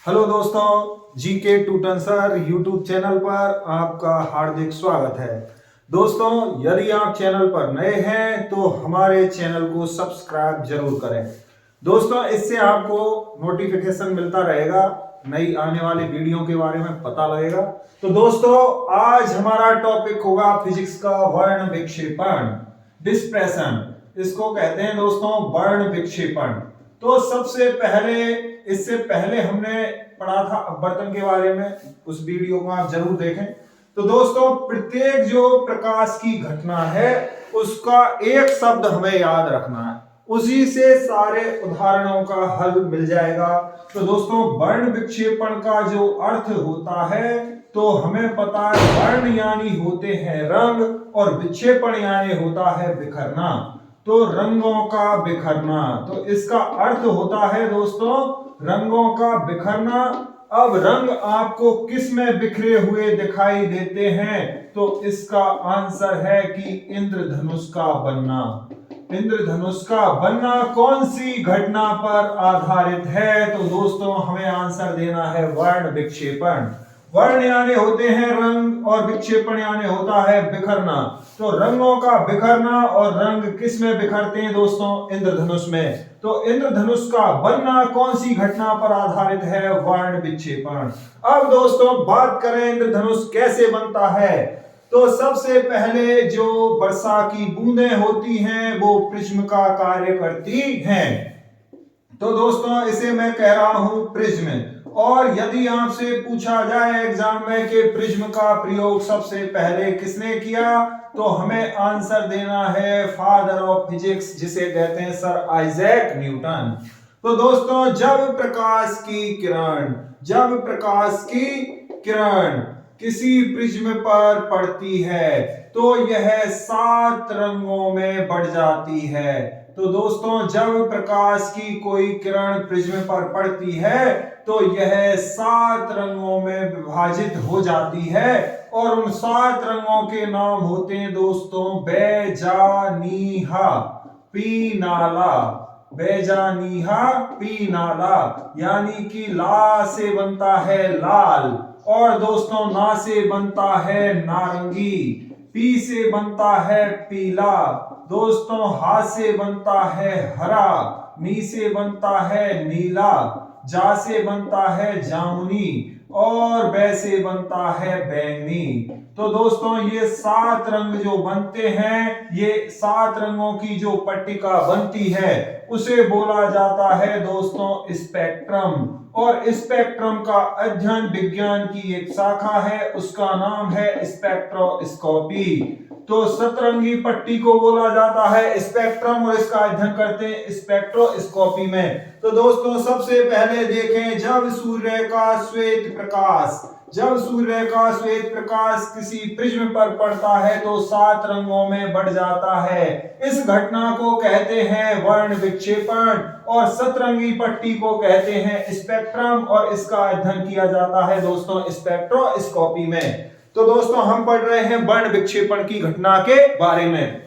Hello दोस्तों, GK टूटन sir YouTube channel पर आपका हार्दिक स्वागत है। दोस्तों, यदि आप चैनल पर नए हैं तो हमारे चैनल को सब्सक्राइब जरूर करें। दोस्तों, इससे आपको नोटिफिकेशन मिलता रहेगा, नई आने वाली वीडियो के बारे में पता लगेगा। तो दोस्तों, आज हमारा टॉपिक होगा फिजिक्स का वर्ण विक्षेपण, डिस्पर्शन। इसको कहते हैं दोस्तों वर्ण विक्षेपण। तो सबसे पहले, इससे पहले हमने पढ़ा था अपवर्तन के बारे में, उस वीडियो को आप जरूर देखें। तो दोस्तों, प्रत्येक जो प्रकाश की घटना है उसका एक शब्द हमें याद रखना है, उसी से सारे उदाहरणों का हल मिल जाएगा। तो दोस्तों, वर्ण विक्षेपण का जो अर्थ होता है, तो हमें पता है वर्ण यानी होते हैं रंग और विक्षेपण यानी होता है बिखरना। तो रंगों का बिखरना, तो इसका अर्थ होता है दोस्तों रंगों का बिखरना। अब रंग आपको किस में बिखरे हुए दिखाई देते हैं? तो इसका आंसर है कि इंद्रधनुष का बनना। इंद्रधनुष का बनना कौन सी घटना पर आधारित है? तो दोस्तों, हमें आंसर देना है वर्ण विक्षेपण। वर्ण यानी होते हैं रंग और विक्षेपण यानी होता है बिखरना। तो रंगों का बिखरना, और रंग किस में बिखरते हैं दोस्तों? इंद्रधनुष में। तो इंद्रधनुष का बनना कौन सी घटना पर आधारित है? वर्ण विक्षेपण। अब दोस्तों, बात करें इंद्रधनुष कैसे बनता है, तो सबसे पहले जो वर्षा की बूंदें होती हैं वो प्रिज्म का कार्य करती हैं। तो दोस्तों, इसे मैं कह रहा हूं प्रिज्म। और यदि आपसे पूछा जाए एग्जाम में कि प्रिज्म का प्रयोग सबसे पहले किसने किया, तो हमें आंसर देना है फादर ऑफ फिजिक्स, जिसे कहते हैं सर आइजैक न्यूटन। तो दोस्तों, जब प्रकाश की किरण किसी प्रिज्म पर पड़ती है तो यह 7 रंगों में बढ़ जाती है। तो दोस्तों, जब प्रकाश की कोई किरण प्रिज्म पर पड़ती है तो यह 7 रंगों में विभाजित हो जाती है, और उन 7 रंगों के नाम होते हैं दोस्तों बेजानीहा पीनाला। बेजानीहा पीनाला, यानी कि ला से बनता है लाल, और दोस्तों ना से बनता है नारंगी, पी से बनता है पीला, दोस्तों हा से बनता है हरा, नी से बनता है नीला, जा से बनता है जामुनी, और बै से बनता है बैंगनी। तो दोस्तों, ये 7 रंग जो बनते हैं, ये 7 रंगों की जो पट्टिका बनती है उसे बोला जाता है दोस्तों स्पेक्ट्रम। और स्पेक्ट्रम का अध्ययन विज्ञान की एक शाखा है, उसका नाम है स्पेक्ट्रोस्कोपी। तो सतरंगी पट्टी को बोला जाता है स्पेक्ट्रम, और इसका अध्ययन करते हैं स्पेक्ट्रोस्कोपी में। तो दोस्तों, सबसे पहले देखें, जब सूर्य का श्वेत प्रकाश किसी प्रिज्म पर पड़ता है तो 7 रंगों में बढ़ जाता है। इस घटना को कहते हैं वर्ण विक्षेपण, और सतरंगी पट्टी को कहते हैं स्पेक्ट्रम, और इसका अध्ययन किया जाता है दोस्तों स्पेक्ट्रोस्कोपी में। तो दोस्तों, हम पढ़ रहे हैं वर्ण विक्षेपण की घटना के बारे में।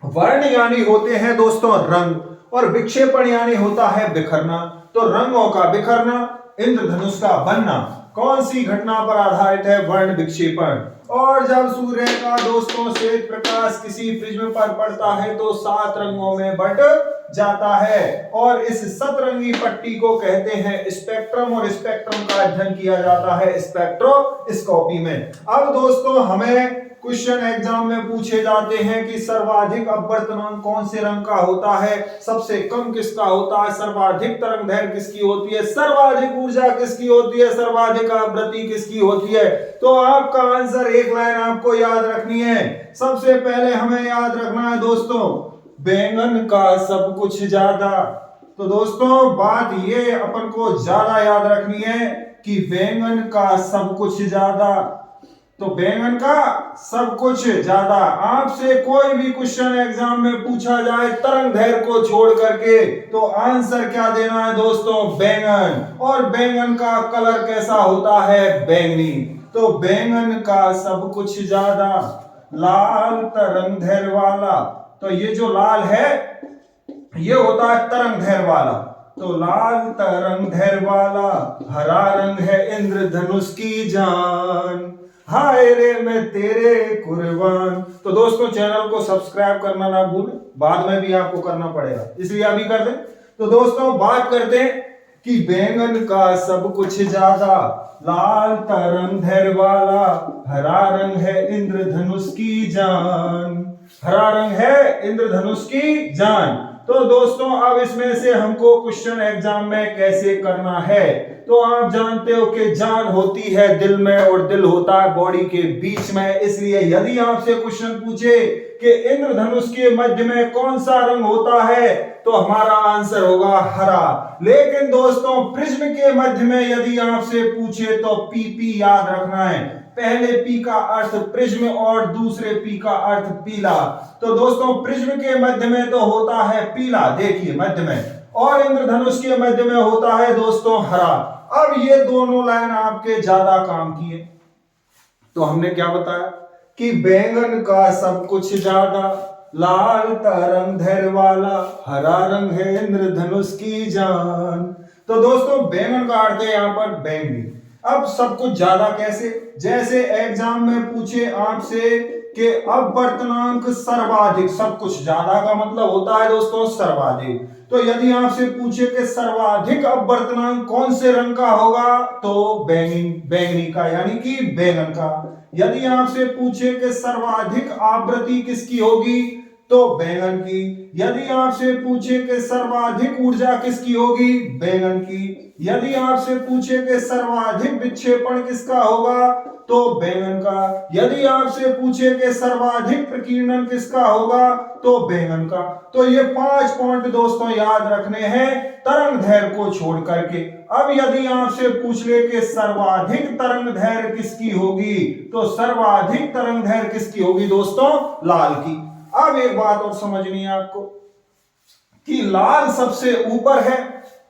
वर्ण यानी होते हैं दोस्तों रंग, और विक्षेपण यानी होता है बिखरना। तो रंगों का बिखरना, इंद्रधनुष का बनना, कौन सी घटना पर आधारित है? वर्ण विक्षेपण। और जब सूर्य का दोस्तों श्वेत प्रकाश किसी प्रिज्म पर पड़ता है तो 7 रंगों में बढ़ जाता है, और इस सतरंगी पट्टी को कहते हैं स्पेक्ट्रम, और स्पेक्ट्रम का अध्ययन किया जाता है स्पेक्ट्रोस्कोपी में। अब दोस्तों, हमें क्वेश्चन एग्जाम में पूछे जाते हैं कि सर्वाधिक अपवर्तनांक कौन से रंग का होता है, सबसे कम किसका होता है, सर्वाधिक तरंगदैर्घ्य किसकी होती है, सर्वाधिक ऊर्जा किसकी होती है, सर्वाधिक आवृत्ति किसकी होती है। तो आपका आंसर, एक लाइन आपको याद रखनी है। सबसे पहले हमें याद रखना है दोस्तों बैंगन का सब कुछ ज्यादा। तो दोस्तों, बात ये अपन को ज्यादा याद रखनी है कि बैंगन का सब कुछ ज्यादा। तो बैंगन का सब कुछ ज्यादा। आपसे कोई भी क्वेश्चन एग्जाम में पूछा जाए तरंगदैर्घ्य को छोड़ करके, तो आंसर क्या देना है दोस्तों? बैंगन। और बैंगन का कलर कैसा होता है? बैंगनी। तो बैंगन का सब कुछ ज्यादा, लाल तरंगदैर्घ्य वाला। तो ये जो लाल है ये होता है तरंगदैर्घ्य वाला। तो लाल तरंग धैर्य वाला, हरा रंग है इंद्रधनुष की जान, हाय रे मैं तेरे कुर्बान। तो दोस्तों चैनल को सब्सक्राइब करना ना भूलें, बाद में भी आपको करना पड़ेगा, इसलिए अभी कर दें। तो दोस्तों बात करते हैं कि बैंगन का सब कुछ ज्यादा, लाल तरंग धैर्य वाला, हरा रंग है इंद्रधनुष की जान, हरा रंग है इंद्रधनुष की जान। तो दोस्तों अब इसमें से हमको क्वेश्चन एग्जाम में कैसे करना है, तो आप जानते हो कि जान होती है दिल में और दिल होता है बॉडी के बीच में, इसलिए यदि आपसे क्वेश्चन पूछे कि इंद्रधनुष के मध्य में कौन सा रंग होता है, तो हमारा आंसर होगा हरा। लेकिन दोस्तों प्रिज्म के मध्य में यदि आपसे पूछे तो पी याद रखना है, पहले पी का अर्थ प्रिज्म और दूसरे पी का अर्थ पीला। तो दोस्तों प्रिज्म के मध्य में तो होता है पीला, देखिए मध्य में, और इंद्रधनुष के मध्य में होता है दोस्तों हरा। अब ये दोनों लाइन आपके ज्यादा काम किए, तो हमने क्या बताया कि बैंगन का सब कुछ ज्यादा, लाल तरंग धैर्य वाला, हरा रंग है इंद्रधनुष की जान। तो दोस्तों बैंगन का अर्थ है यहां पर बैंगनी। अब सब कुछ ज्यादा कैसे, जैसे एग्जाम में पूछे आपसे कि अपवर्तनांक सर्वाधिक, सब कुछ ज्यादा का मतलब होता है दोस्तों सर्वाधिक। तो यदि आपसे पूछे कि सर्वाधिक अपवर्तनांक कौन से रंग का होगा, तो बैंगनी का यानी कि बैंगन का। यदि आपसे पूछे कि सर्वाधिक आवृत्ति किसकी होगी, तो बैंगन की। यदि आपसे पूछे कि सर्वाधिक ऊर्जा किसकी होगी, बैंगन की। यदि आपसे पूछे कि सर्वाधिक विक्षेपण किसका होगा, तो बैंगन का। यदि आपसे पूछे कि सर्वाधिक प्रकीर्णन किसका होगा, तो बैंगन का। तो ये 5 पॉइंट दोस्तों याद रखने हैं तरंग धैर्य को छोड़ करके। अब यदि आपसे पूछ ले कि सर्वाधिक तरंग धैर्य किसकी होगी, तो सर्वाधिक तरंग धैर्य किसकी होगी दोस्तों, लाल की। अब एक बात और समझनी है आपको कि लाल सबसे ऊपर है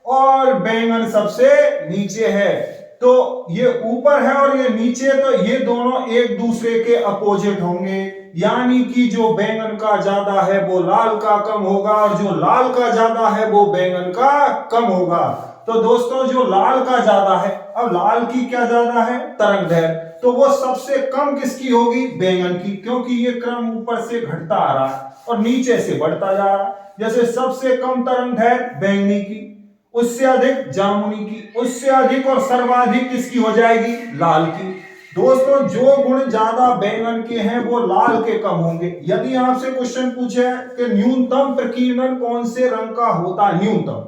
और बैंगन सबसे नीचे है। तो ये ऊपर है और ये नीचे, तो ये दोनों एक दूसरे के अपोजिट होंगे, यानी कि जो बैंगन का ज्यादा है वो लाल का कम होगा और जो लाल का ज्यादा है वो बैंगन का कम होगा। तो दोस्तों जो लाल का ज्यादा है, अब लाल की क्या ज्यादा है, तरंग धैर्य, तो वो सबसे कम किसकी होगी, बैंगन की, क्योंकि ये क्रम ऊपर से घटता आ रहा है और नीचे से बढ़ता जा रहा है। जैसे सबसे कम तरंग धैर्य बैंगनी की, उससे अधिक जामुनी की, उससे अधिक और सर्वाधिक किसकी हो जाएगी, लाल की। दोस्तों जो गुण ज्यादा बैंगन के हैं वो लाल के कम होंगे। यदि आपसे क्वेश्चन पूछे कि न्यूनतम प्रकीर्णन कौन से रंग का होता है, न्यूनतम,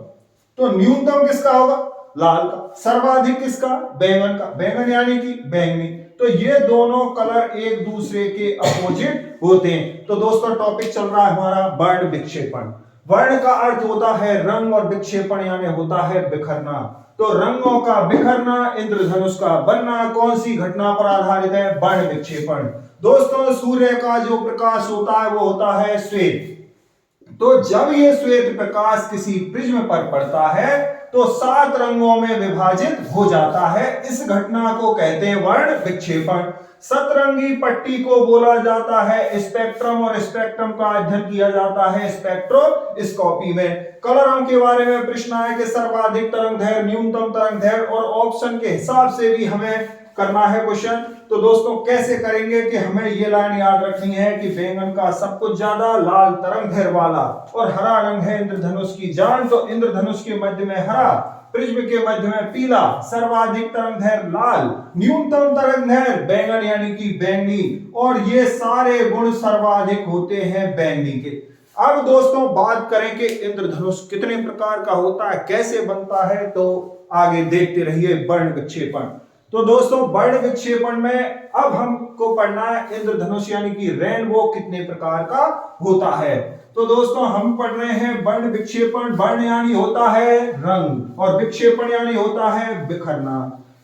तो न्यूनतम किसका होगा, लाल का। सर्वाधिक किसका, बैंगन का, बैंगन यानी कि बैंगनी। तो ये दोनों कलर एक दूसरे के अपोजिट होते हैं। तो दोस्तों टॉपिक चल रहा है हमारा वर्ण विक्षेपण। वर्ण का अर्थ होता है रंग और विक्षेपण यानी होता है बिखरना। तो रंगों का बिखरना, इंद्रधनुष का बनना कौन सी घटना पर आधारित है, वर्ण विक्षेपण। दोस्तों सूर्य का जो प्रकाश होता है वो होता है श्वेत। तो जब ये श्वेत प्रकाश किसी प्रिज्म पर पड़ता है तो 7 रंगों में विभाजित हो जाता है। इस घटना को कहते हैं वर्ण विक्षेपण। सतरंगी पट्टी को बोला जाता है स्पेक्ट्रम, और स्पेक्ट्रम का अध्ययन किया जाता है स्पेक्ट्रोस्कोपी में। कलरों के बारे में प्रश्न आए कि सर्वाधिक तरंग धैर्य, न्यूनतम तरंग धैर्य, और ऑप्शन के हिसाब से भी हमें करना है क्वेश्चन। तो दोस्तों कैसे करेंगे कि हमें ये लाइन याद रखनी है कि बैंगन का सब कुछ ज्यादा, लाल तरंग धैर्य वाला, और हरा रंग है इंद्रधनुष की जान। तो इंद्रधनुष के मध्य में हरा, प्रिज्म के मध्य में पीला, सर्वाधिक तरंग धैर्य लाल, न्यूनतम तरंग धैर्य बैंगन यानी कि बैंगनी, और ये सारे गुण सर्वाधिक होते हैं बैंगनी के। अब दोस्तों बात करें कि इंद्रधनुष कितने प्रकार का होता है, कैसे बनता है, तो आगे देखते रहिए वर्ण विक्षेपण। तो दोस्तों वर्ण विक्षेपण में अब हमको पढ़ना है इंद्रधनुष यानी कि रेनबो कितने प्रकार का होता है। तो दोस्तों हम पढ़ रहे हैं वर्ण विक्षेपण। वर्ण यानी होता है रंग और विक्षेपण यानी होता है बिखरना।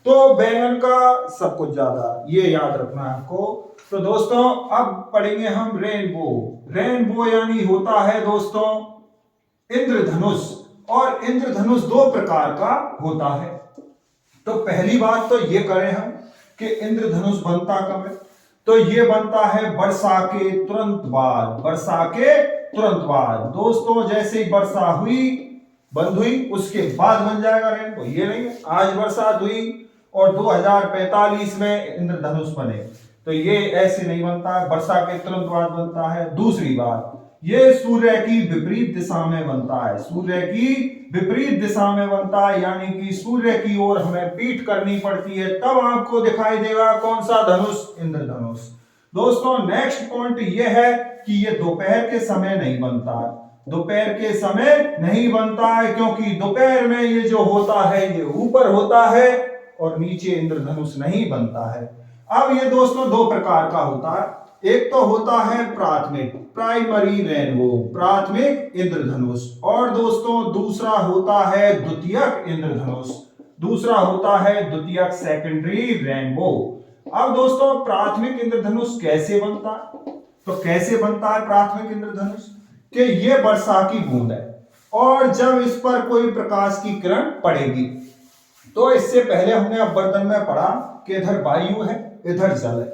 तो बैंगन का सब कुछ ज्यादा, ये याद रखना है आपको। तो दोस्तों अब पढ़ेंगे हम रेनबो। रेनबो यानी होता है दोस्तों इंद्रधनुष, और इंद्रधनुष 2 प्रकार का होता है। तो पहली बात तो ये करें हम कि इंद्रधनुष बनता कब है, तो ये बनता है वर्षा के तुरंत बाद। वर्षा के तुरंत बाद दोस्तों, जैसे ही वर्षा हुई, बंद हुई उसके बाद बन जाएगा रेनबो, ये नहीं है आज बरसात हुई और 2045 में इंद्रधनुष बने, तो ये ऐसे नहीं बनता है, वर्षा के तुरंत बाद बनता है। दूसरी बात, ये सूर्य की विपरीत दिशा में बनता है, सूर्य की विपरीत दिशा में बनता है, यानी कि सूर्य की ओर हमें पीठ करनी पड़ती है, तब आपको दिखाई देगा कौन सा धनुष, इंद्रधनुष। दोस्तों नेक्स्ट पॉइंट ये है कि ये दोपहर के समय नहीं बनता है, दोपहर के समय नहीं बनता है, क्योंकि दोपहर में ये जो होता है ये ऊपर होता है और नीचे इंद्रधनुष नहीं बनता है। अब ये दोस्तों दो प्रकार का होता है, एक तो होता है प्राथमिक, प्राइमरी रेनबो, प्राथमिक इंद्रधनुष, और दोस्तों दूसरा होता है द्वितीयक इंद्रधनुष, दूसरा होता है द्वितीयक सेकेंडरी रेनबो। अब दोस्तों प्राथमिक इंद्रधनुष कैसे बनता है, तो कैसे बनता है प्राथमिक इंद्रधनुष कि ये वर्षा की बूंद है और जब इस पर कोई प्रकाश की किरण पड़ेगी, तो इससे पहले हमने अपवर्तन में पढ़ा कि इधर वायु है इधर जल है,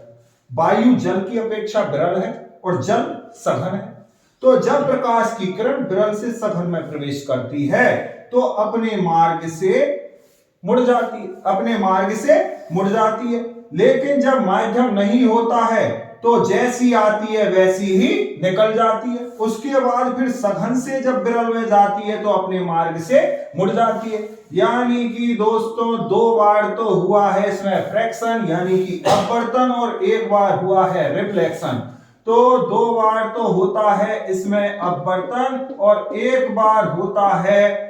वायु जल की अपेक्षा विरल है और जल सघन है, तो जब प्रकाश की किरण विरल से सघन में प्रवेश करती है तो अपने मार्ग से मुड़ जाती है, अपने मार्ग से मुड़ जाती है। लेकिन जब माध्यम नहीं होता है तो जैसी आती है वैसी ही निकल जाती है, उसके बाद फिर सघन से जब विरल में जाती है तो अपने मार्ग से मुड़ जाती है। यानी कि दोस्तों दो बार तो हुआ है इसमें फ्रैक्शन यानी कि अपवर्तन और एक बार हुआ है रिफ्लेक्शन, तो दो बार तो होता है इसमें अपवर्तन और एक बार होता है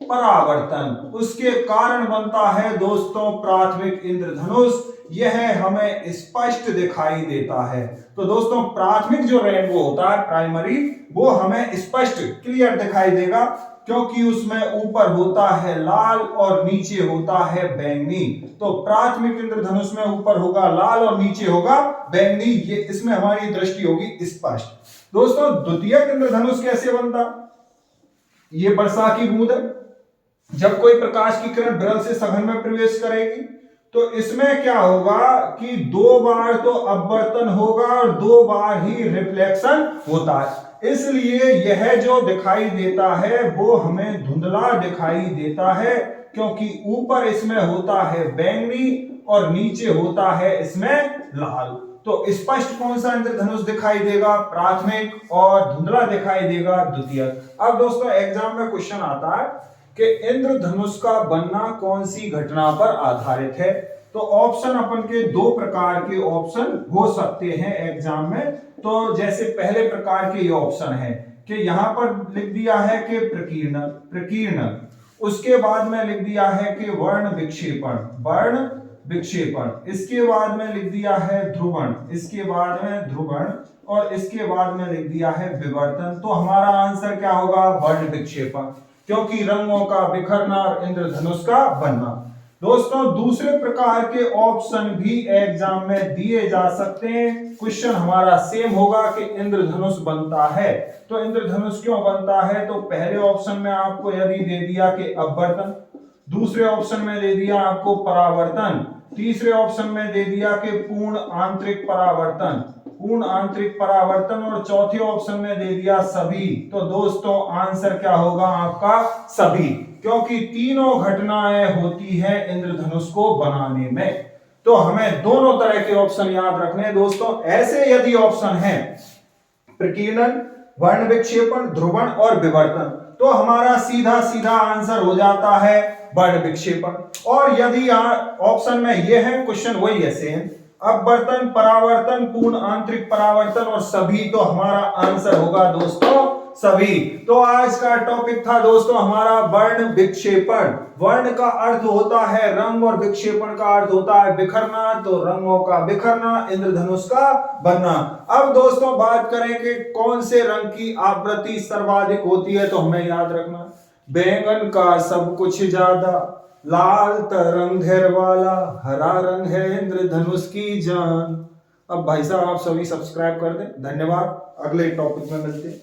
परावर्तन, उसके कारण बनता है दोस्तों प्राथमिक इंद्रधनुष, यह हमें स्पष्ट दिखाई देता है। तो दोस्तों प्राथमिक जो रेनबो होता है प्राइमरी, वो हमें स्पष्ट क्लियर दिखाई देगा, क्योंकि उसमें ऊपर होता है लाल और नीचे होता है बैंगनी, तो प्राथमिक इंद्रधनुष में ऊपर होगा लाल और नीचे होगा बैंगनी, ये इसमें हमारी दृष्टि होगी स्पष्ट। दोस्तों द्वितीयक इंद्रधनुष कैसे बनता, ये वर्षा की बूंद है, जब कोई प्रकाश की किरण विरल से सघन में प्रवेश करेगी तो इसमें क्या होगा कि दो बार तो अपवर्तन होगा और दो बार ही रिफ्लेक्शन होता है, इसलिए यह जो दिखाई देता है वो हमें धुंधला दिखाई देता है, क्योंकि ऊपर इसमें होता है बैंगनी और नीचे होता है इसमें लाल। तो स्पष्ट कौन सा इंद्रधनुष दिखाई देगा, प्राथमिक, और धुंधला दिखाई देगा द्वितीयक। अब दोस्तों एग्जाम में क्वेश्चन आता है कि इंद्रधनुष का बनना कौन सी घटना पर आधारित है, तो ऑप्शन अपन के दो प्रकार के ऑप्शन हो सकते हैं एग्जाम में। तो जैसे पहले प्रकार के ये ऑप्शन है कि यहां पर लिख दिया है कि प्रकीर्णन, प्रकीर्णन, उसके बाद में लिख दिया है कि वर्ण विक्षेपण, वर्ण विक्षेपण, इसके बाद में लिख दिया है ध्रुवण, इसके बाद में ध्रुवण, और इसके बाद में लिख दिया है विवर्तन। तो हमारा आंसर क्या होगा, वर्ण विक्षेपण, क्योंकि रंगों का बिखरना और इंद्रधनुष का बनना। दोस्तों दूसरे प्रकार के ऑप्शन भी एग्जाम में दिए जा सकते हैं, क्वेश्चन हमारा सेम होगा कि इंद्रधनुष बनता है, तो इंद्रधनुष क्यों बनता है, तो पहले ऑप्शन में आपको यदि दे दिया कि अपवर्तन, दूसरे ऑप्शन में दे दिया आपको परावर्तन, तीसरे ऑप्शन में दे दिया कि पूर्ण आंतरिक परावर्तन, पूर्ण आंतरिक परावर्तन, और चौथे ऑप्शन में दे दिया सभी। तो दोस्तों आंसर क्या होगा आपका, सभी, क्योंकि तीनों घटनाएं होती है इंद्रधनुष को बनाने में। तो हमें दोनों तरह के ऑप्शन याद रखने हैं दोस्तों। ऐसे यदि ऑप्शन है प्रकीर्णन, वर्ण विक्षेपण, ध्रुवण और विवर्तन, तो हमारा सीधा सीधा आंसर हो जाता है वर्ण विक्षेपण। और यदि ऑप्शन में ये है क्वेश्चन वही है सेम, अपवर्तन, परावर्तन, पूर्ण आंतरिक परावर्तन और सभी, तो हमारा आंसर होगा दोस्तों सभी। तो आज का टॉपिक था दोस्तों हमारा वर्ण विक्षेपण। वर्ण का अर्थ होता है रंग और विक्षेपण का अर्थ होता है बिखरना, तो रंगों का बिखरना, इंद्रधनुष का बनना। अब दोस्तों बात करें कि कौन से रंग की आवृत्ति सर्वाधिक होती है, तो हमें याद रखना बैंगन का सब कुछ ज्यादा, लाल तरंग धैर्य वाला, हरा रंग है इंद्रधनुष की जान। अब भाई साहब आप सभी सब्सक्राइब कर दें, धन्यवाद, अगले टॉपिक में मिलते हैं।